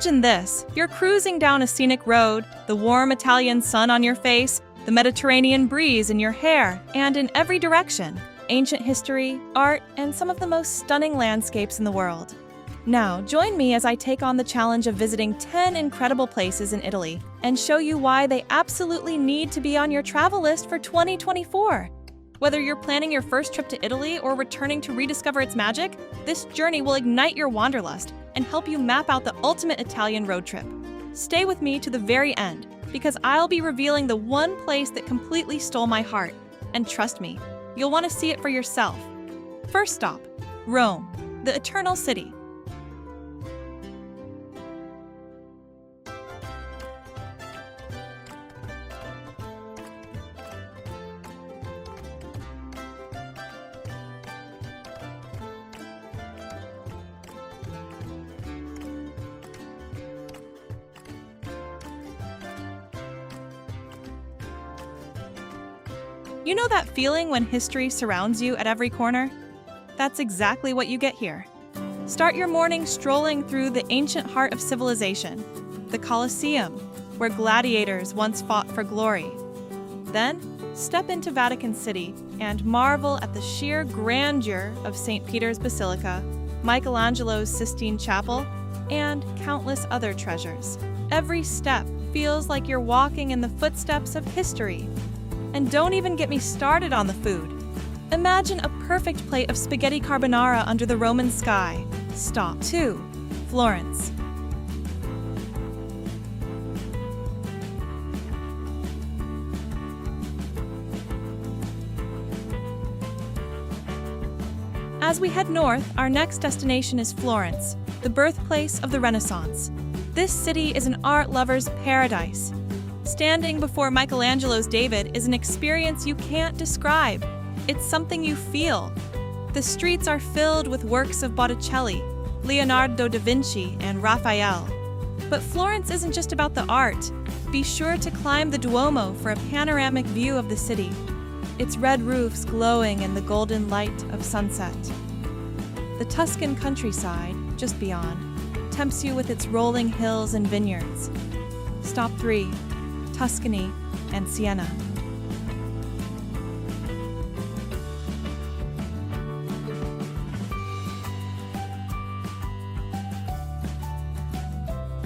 Imagine this. You're cruising down a scenic road, the warm Italian sun on your face, the Mediterranean breeze in your hair, and in every direction, ancient history, art, and some of the most stunning landscapes in the world. Now, join me as I take on the challenge of visiting 10 incredible places in Italy and show you why they absolutely need to be on your travel list for 2024. Whether you're planning your first trip to Italy or returning to rediscover its magic, this journey will ignite your wanderlust and help you map out the ultimate Italian road trip. Stay with me to the very end, because I'll be revealing the one place that completely stole my heart. And trust me, you'll want to see it for yourself. First stop, Rome, the Eternal City. You know that feeling when history surrounds you at every corner? That's exactly what you get here. Start your morning strolling through the ancient heart of civilization, the Colosseum, where gladiators once fought for glory. Then, step into Vatican City and marvel at the sheer grandeur of St. Peter's Basilica, Michelangelo's Sistine Chapel, and countless other treasures. Every step feels like you're walking in the footsteps of history. And don't even get me started on the food. Imagine a perfect plate of spaghetti carbonara under the Roman sky. Stop. 2. Florence. As we head north, our next destination is Florence, the birthplace of the Renaissance. This city is an art lover's paradise. Standing before Michelangelo's David is an experience you can't describe. It's something you feel. The streets are filled with works of Botticelli, Leonardo da Vinci, and Raphael. But Florence isn't just about the art. Be sure to climb the Duomo for a panoramic view of the city, its red roofs glowing in the golden light of sunset. The Tuscan countryside, just beyond, tempts you with its rolling hills and vineyards. Stop 3. Tuscany and Siena.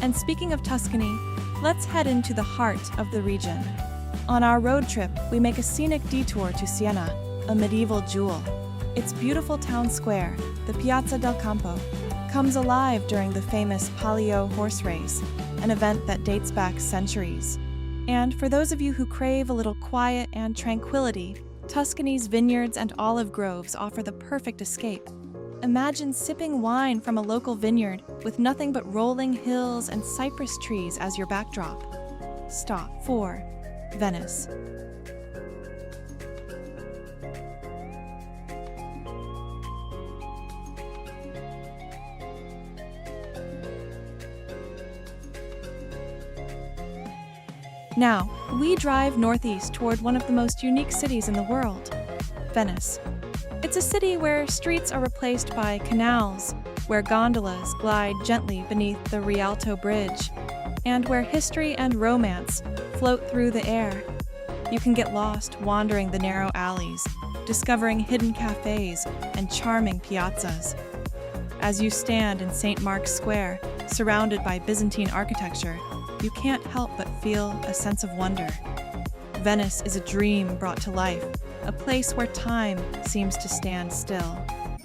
And speaking of Tuscany, let's head into the heart of the region. On our road trip, we make a scenic detour to Siena, a medieval jewel. Its beautiful town square, the Piazza del Campo, comes alive during the famous Palio horse race, an event that dates back centuries. And for those of you who crave a little quiet and tranquility, Tuscany's vineyards and olive groves offer the perfect escape. Imagine sipping wine from a local vineyard with nothing but rolling hills and cypress trees as your backdrop. Stop. 4. Venice. Now, we drive northeast toward one of the most unique cities in the world, Venice. It's a city where streets are replaced by canals, where gondolas glide gently beneath the Rialto Bridge, and where history and romance float through the air. You can get lost wandering the narrow alleys, discovering hidden cafes and charming piazzas. As you stand in St. Mark's Square, surrounded by Byzantine architecture, you can't help but feel a sense of wonder. Venice is a dream brought to life, a place where time seems to stand still.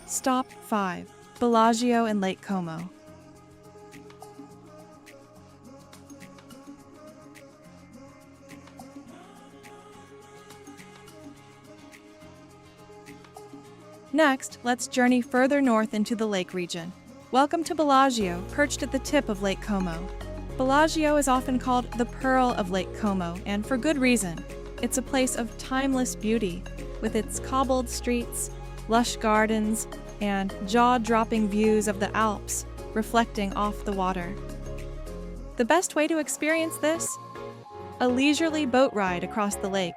Stop 5. Bellagio and Lake Como. Next, let's journey further north into the lake region. Welcome to Bellagio, perched at the tip of Lake Como. Bellagio is often called the Pearl of Lake Como, and for good reason. It's a place of timeless beauty, with its cobbled streets, lush gardens, and jaw-dropping views of the Alps reflecting off the water. The best way to experience this? A leisurely boat ride across the lake,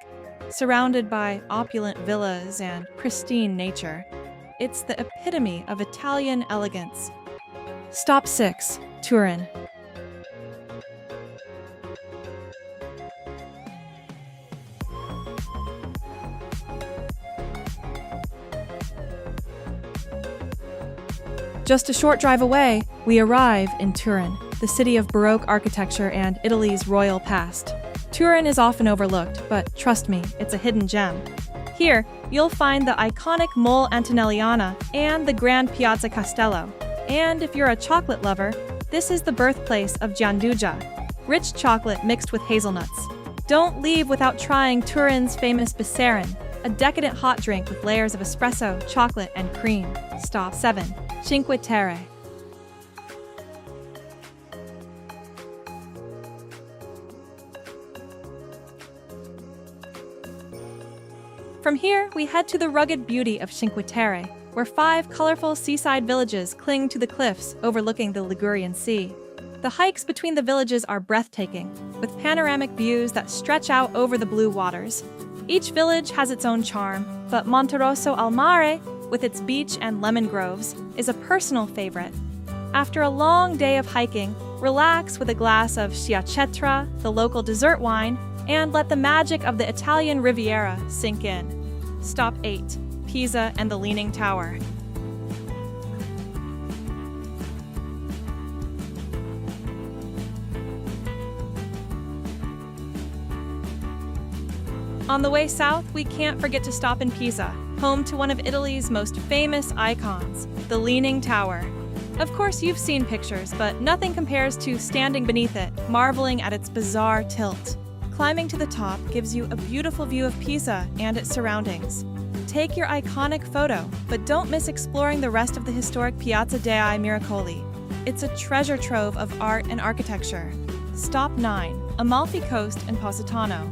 surrounded by opulent villas and pristine nature. It's the epitome of Italian elegance. Stop 6. Turin. Just a short drive away, we arrive in Turin, the city of Baroque architecture and Italy's royal past. Turin is often overlooked, but trust me, it's a hidden gem. Here, you'll find the iconic Mole Antonelliana and the Grand Piazza Castello. And if you're a chocolate lover, this is the birthplace of Gianduja, rich chocolate mixed with hazelnuts. Don't leave without trying Turin's famous Bisserin, a decadent hot drink with layers of espresso, chocolate, and cream. Stop 7. Cinque Terre. From here, we head to the rugged beauty of Cinque Terre, where 5 colorful seaside villages cling to the cliffs overlooking the Ligurian Sea. The hikes between the villages are breathtaking, with panoramic views that stretch out over the blue waters. Each village has its own charm, but Monterosso al Mare, with its beach and lemon groves, is a personal favorite. After a long day of hiking, relax with a glass of schiaccetra, the local dessert wine, and let the magic of the Italian Riviera sink in. Stop 8. Pisa and the Leaning Tower. On the way south, we can't forget to stop in Pisa, home to one of Italy's most famous icons, the Leaning Tower. Of course, you've seen pictures, but nothing compares to standing beneath it, marveling at its bizarre tilt. Climbing to the top gives you a beautiful view of Pisa and its surroundings. Take your iconic photo, but don't miss exploring the rest of the historic Piazza dei Miracoli. It's a treasure trove of art and architecture. Stop 9. Amalfi Coast and Positano.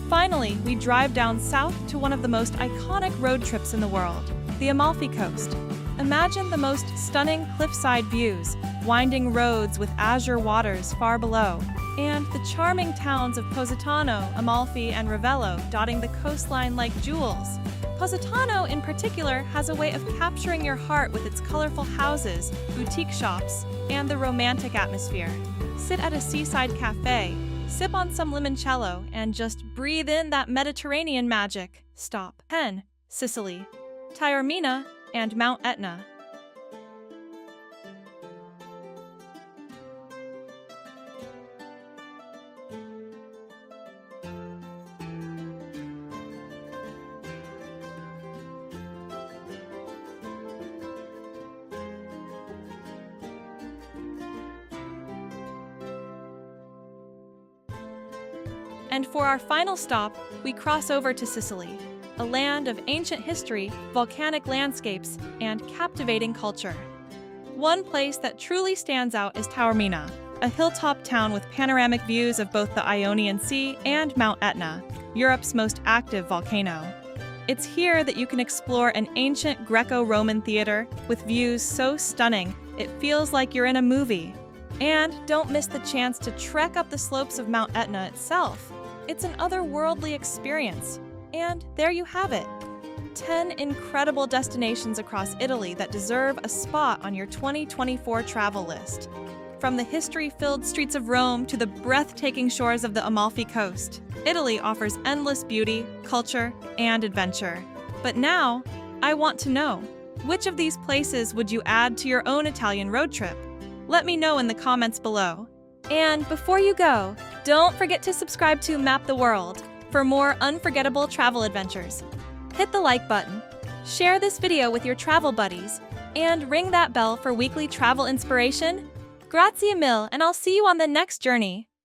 Finally, we drive down south to one of the most iconic road trips in the world, the Amalfi Coast. Imagine the most stunning cliffside views, winding roads with azure waters far below, and the charming towns of Positano, Amalfi, and Ravello dotting the coastline like jewels. Positano, in particular, has a way of capturing your heart with its colorful houses, boutique shops, and the romantic atmosphere. Sit at a seaside cafe, sip on some limoncello, and just breathe in that Mediterranean magic. Stop 10. Sicily, Taormina, and Mount Etna. And for our final stop, we cross over to Sicily, a land of ancient history, volcanic landscapes, and captivating culture. One place that truly stands out is Taormina, a hilltop town with panoramic views of both the Ionian Sea and Mount Etna, Europe's most active volcano. It's here that you can explore an ancient Greco-Roman theater with views so stunning it feels like you're in a movie. And don't miss the chance to trek up the slopes of Mount Etna itself. It's an otherworldly experience. And there you have it. 10 incredible destinations across Italy that deserve a spot on your 2024 travel list. From the history-filled streets of Rome to the breathtaking shores of the Amalfi Coast, Italy offers endless beauty, culture, and adventure. But now, I want to know, which of these places would you add to your own Italian road trip? Let me know in the comments below. And before you go, don't forget to subscribe to Map the World for more unforgettable travel adventures. Hit the like button, share this video with your travel buddies, and ring that bell for weekly travel inspiration. Grazie mille, and I'll see you on the next journey.